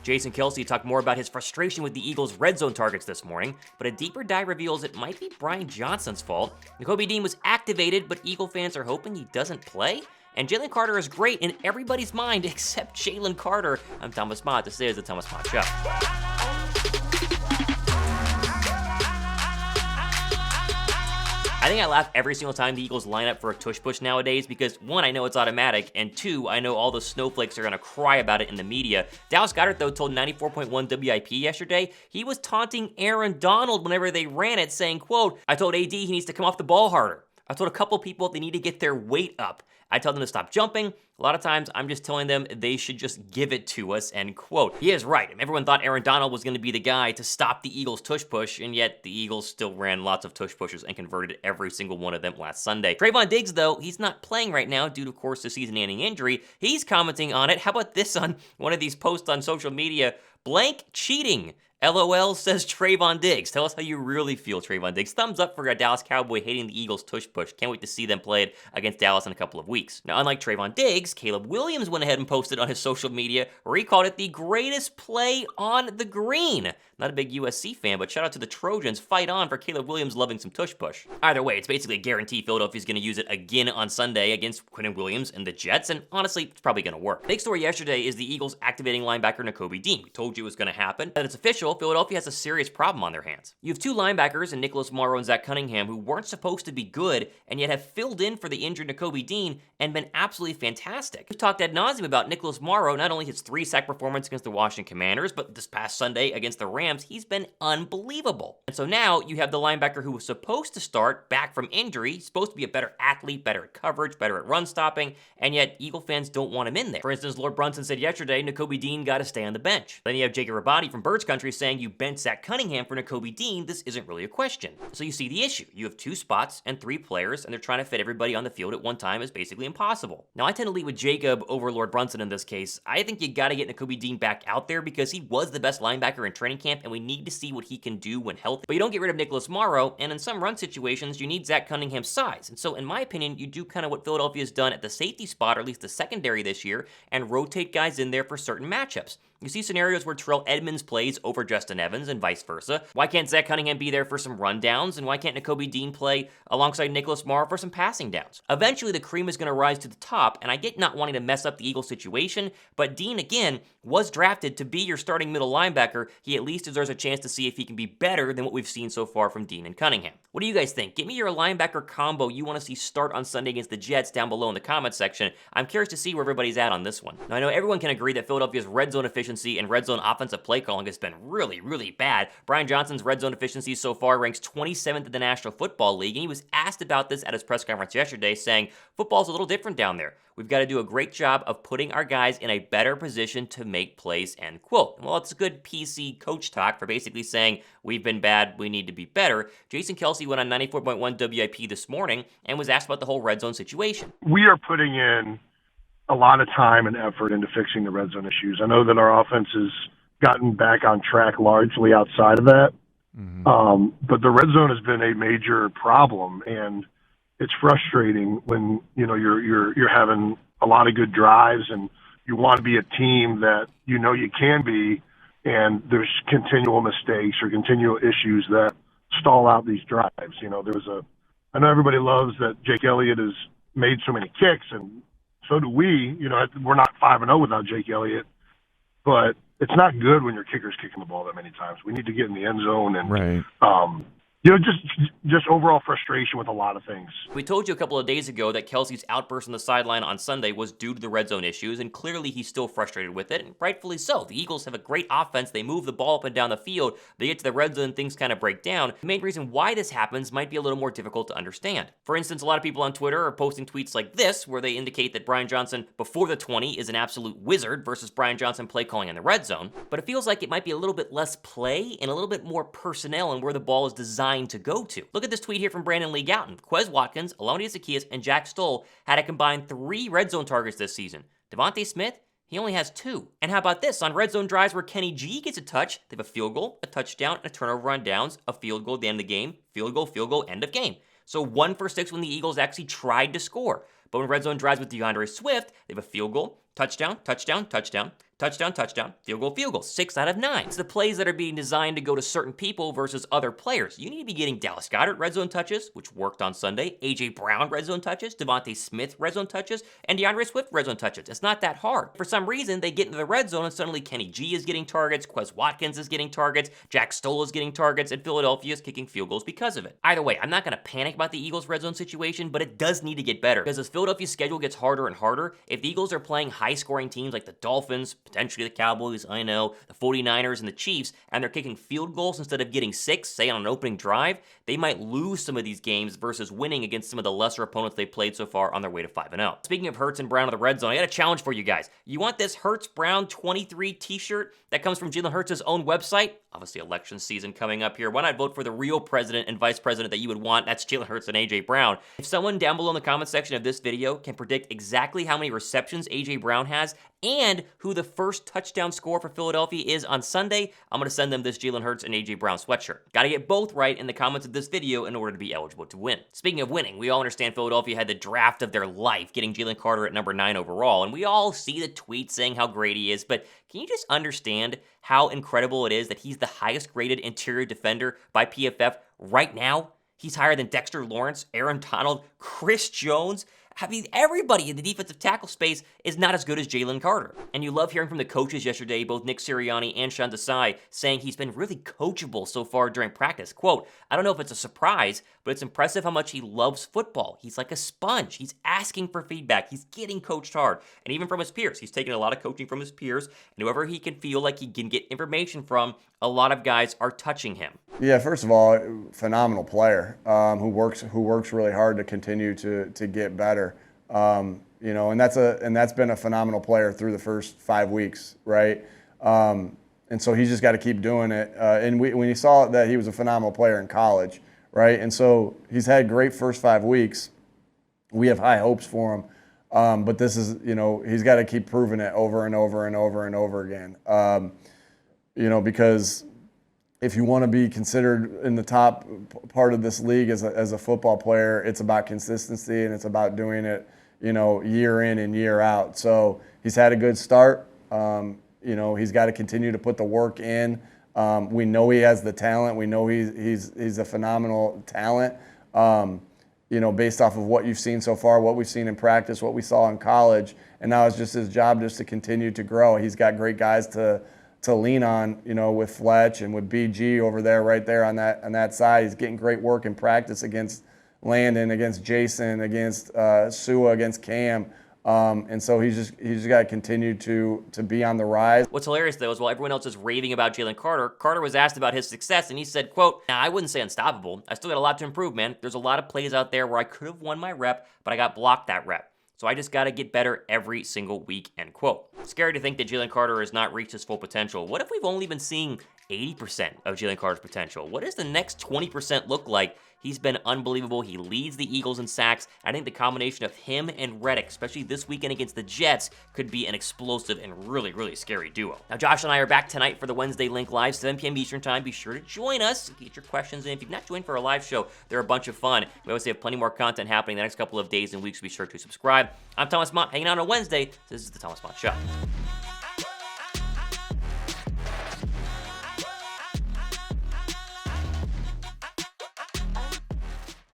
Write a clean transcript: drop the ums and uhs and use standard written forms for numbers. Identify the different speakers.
Speaker 1: Jason Kelce talked more about his frustration with the Eagles' red zone targets this morning, but a deeper dive reveals it might be Brian Johnson's fault. Nakobe Dean was activated, but Eagle fans are hoping he doesn't play. And Jalen Carter is great in everybody's mind except Jalen Carter. I'm Thomas Mott. This is the Thomas Mott Show. I think I laugh every single time the Eagles line up for a tush push nowadays because, one, I know it's automatic, and two, I know all the snowflakes are going to cry about it in the media. Dallas Godert, though, told 94.1 WIP yesterday he was taunting Aaron Donald whenever they ran it, saying, quote, "I told AD he needs to come off the ball harder. I told a couple people they need to get their weight up. I tell them to stop jumping. A lot of times, I'm just telling them they should just give it to us," end quote. He is right. Everyone thought Aaron Donald was going to be the guy to stop the Eagles' tush push, and yet the Eagles still ran lots of tush pushes and converted every single one of them last Sunday. Trevon Diggs, though, he's not playing right now due to, of course, the season-ending injury. He's commenting on it. How about this on one of these posts on social media? "Blank cheating. LOL," says Trevon Diggs. Tell us how you really feel, Trevon Diggs. Thumbs up for a Dallas Cowboy hating the Eagles' tush push. Can't wait to see them play it against Dallas in a couple of weeks. Now, unlike Trevon Diggs, Caleb Williams went ahead and posted on his social media where he called it the greatest play on the green. Not a big USC fan, but shout out to the Trojans. Fight on for Caleb Williams loving some tush push. Either way, it's basically a guarantee Philadelphia's going to use it again on Sunday against Quinn Williams and the Jets, and honestly, it's probably going to work. Big story yesterday is the Eagles activating linebacker Nakobe Dean. We told you it was going to happen, but it's official. Philadelphia has a serious problem on their hands. You have two linebackers in Morrow and Cunningham who weren't supposed to be good and yet have filled in for the injured Nakobe Dean and been absolutely fantastic. We've talked ad nauseum about Morrow, not only his 3-sack performance against the Washington Commanders, but this past Sunday against the Rams, he's been unbelievable. And so now you have the linebacker who was supposed to start back from injury. He's supposed to be a better athlete, better at coverage, better at run stopping, and yet Eagle fans don't want him in there. For instance, Lord Brunson said yesterday Nakobe Dean got to stay on the bench. Then you have Jacob Rabati from Birds Country saying you bench Zach Cunningham for Nakobe Dean. This isn't really a question. So you see the issue. You have 2 spots and 3 players, and they're trying to fit everybody on the field at one time is basically impossible. Now, I tend to lead with Jacob over Lord Brunson in this case. I think you got to get Nakobe Dean back out there because he was the best linebacker in training camp, and we need to see what he can do when healthy. But you don't get rid of Morrow, and in some run situations, you need Zach Cunningham's size. And so, in my opinion, you do kind of what Philadelphia's done at the safety spot, or at least the secondary this year, and rotate guys in there for certain matchups. You see scenarios where Terrell Edmonds plays over Justin Evans and vice versa. Why can't Zach Cunningham be there for some rundowns? And why can't Nakobe Dean play alongside Morrow for some passing downs? Eventually, the cream is going to rise to the top, and I get not wanting to mess up the Eagles situation, but Dean, again, was drafted to be your starting middle linebacker. He at least deserves a chance to see if he can be better than what we've seen so far from Dean and Cunningham. What do you guys think? Give me your linebacker combo you want to see start on Sunday against the Jets down below in the comments section. I'm curious to see where everybody's at on this one. Now, I know everyone can agree that Philadelphia's red zone efficiency and red zone offensive play calling has been really, really bad. Brian Johnson's red zone efficiency so far ranks 27th in the National Football League, and he was asked about this at his press conference yesterday, saying, "Football's a little different down there. We've got to do a great job of putting our guys in a better position to make plays," end quote. Well, it's good PC coach talk for basically saying, we've been bad, we need to be better. Jason Kelce went on 94.1 WIP this morning and was asked about the whole red zone situation.
Speaker 2: We are putting in a lot of time and effort into fixing the red zone issues. I know that our offense has gotten back on track largely outside of that, but the red zone has been a major problem, and it's frustrating when you're having a lot of good drives and you want to be a team that you can be, and there's continual mistakes or continual issues that stall out these drives. I know everybody loves that Jake Elliott has made so many kicks, and so do we. We're not 5-0 without Jake Elliott, but it's not good when your kicker's kicking the ball that many times. We need to get in the end zone and
Speaker 3: right.
Speaker 2: Just overall frustration with a lot of things.
Speaker 1: We told you a couple of days ago that Kelce's outburst on the sideline on Sunday was due to the red zone issues, and clearly he's still frustrated with it, and rightfully so. The Eagles have a great offense. They move the ball up and down the field. They get to the red zone, things kind of break down. The main reason why this happens might be a little more difficult to understand. For instance, a lot of people on Twitter are posting tweets like this, where they indicate that Brian Johnson before the 20 is an absolute wizard versus Brian Johnson play calling in the red zone. But it feels like it might be a little bit less play and a little bit more personnel and where the ball is designed to go to. Look at this tweet here from Brandon Lee Gouton. Quez Watkins, Alonde Zaccheaus, and Jack Stoll had a combined 3 red zone targets this season. Devontae Smith, he only has 2. And how about this? On red zone drives where Kenny G gets a touch, they have a field goal, a touchdown, and a turnover on downs, a field goal at the end of the game, field goal, end of game. So 1 for 6 when the Eagles actually tried to score. But when red zone drives with DeAndre Swift, they have a field goal, touchdown, touchdown, touchdown, Touchdown, touchdown, field goal, 6 out of 9. It's the plays that are being designed to go to certain people versus other players. You need to be getting Dallas Godert red zone touches, which worked on Sunday, A.J. Brown red zone touches, Devontae Smith red zone touches, and DeAndre Swift red zone touches. It's not that hard. For some reason, they get into the red zone and suddenly Kenny G is getting targets, Quez Watkins is getting targets, Jack Stoll is getting targets, and Philadelphia is kicking field goals because of it. Either way, I'm not going to panic about the Eagles red zone situation, but it does need to get better because as Philadelphia's schedule gets harder and harder, if the Eagles are playing high-scoring teams like the Dolphins, potentially the Cowboys, I know, the 49ers and the Chiefs, and they're kicking field goals instead of getting 6, say on an opening drive, they might lose some of these games versus winning against some of the lesser opponents they played so far on their way to 5-0. Speaking of Hurts and Brown in the red zone, I got a challenge for you guys. You want this Hurts Brown 23 t-shirt that comes from Jalen Hurts' own website? Obviously, election season coming up here. Why not vote for the real president and vice president that you would want? That's Jalen Hurts and A.J. Brown. If someone down below in the comment section of this video can predict exactly how many receptions A.J. Brown has and who the first touchdown scorer for Philadelphia is on Sunday, I'm going to send them this Jalen Hurts and A.J. Brown sweatshirt. Got to get both right in the comments of this video in order to be eligible to win. Speaking of winning, we all understand Philadelphia had the draft of their life, getting Jalen Carter at number 9 overall, and we all see the tweets saying how great he is, but can you just understand how incredible it is that he's the highest graded interior defender by PFF right now? He's higher than Dexter Lawrence, Aaron Donald, Chris Jones. I mean, everybody in the defensive tackle space is not as good as Jalen Carter. And you love hearing from the coaches yesterday, both Nick Sirianni and Sean Desai, saying he's been really coachable so far during practice. Quote, I don't know if it's a surprise, but it's impressive how much he loves football. He's like a sponge. He's asking for feedback. He's getting coached hard. And even from his peers. He's taking a lot of coaching from his peers. And whoever he can feel like he can get information from, a lot of guys are touching him.
Speaker 3: Yeah, first of all, phenomenal player who works really hard to continue to get better. You know, and that's been a phenomenal player through the first 5 weeks, right? And so he's just got to keep doing it. And when you saw that he was a phenomenal player in college, right? And so he's had great first 5 weeks. We have high hopes for him, but this is, you know, he's got to keep proving it over and over and over and over again. You know, because if you want to be considered in the top part of this league as a football player, it's about consistency and it's about doing it, you know, year in and year out. So he's had a good start. You know, he's got to continue to put the work in. We know he has the talent. We know he's a phenomenal talent. You know, based off of what you've seen so far, what we've seen in practice, what we saw in college, and now it's just his job just to continue to grow. He's got great guys to lean on, you know, with Fletch and with BG over there, right there on that side. He's getting great work in practice against Landon, against Jason, against Sua, against Cam. And so he's just got to continue to be on the rise.
Speaker 1: What's hilarious, though, is while everyone else is raving about Jalen Carter, Carter was asked about his success, and he said, quote, "Now, I wouldn't say unstoppable. I still got a lot to improve, man. There's a lot of plays out there where I could have won my rep, but I got blocked that rep. So I just got to get better every single week," end quote. Scary to think that Jalen Carter has not reached his full potential. What if we've only been seeing 80% of Jalen Carter's potential? What does the next 20% look like? He's been unbelievable. He leads the Eagles in sacks. I think the combination of him and Reddick, especially this weekend against the Jets, could be an explosive and really, really scary duo. Now, Josh and I are back tonight for the Wednesday Link Live, 7 p.m. Eastern Time. Be sure to join us. Get your questions in. If you've not joined for a live show, they're a bunch of fun. We always have plenty more content happening the next couple of days and weeks. Be sure to subscribe. I'm Thomas Mott, hanging out on Wednesday. This is the Thomas Mott Show.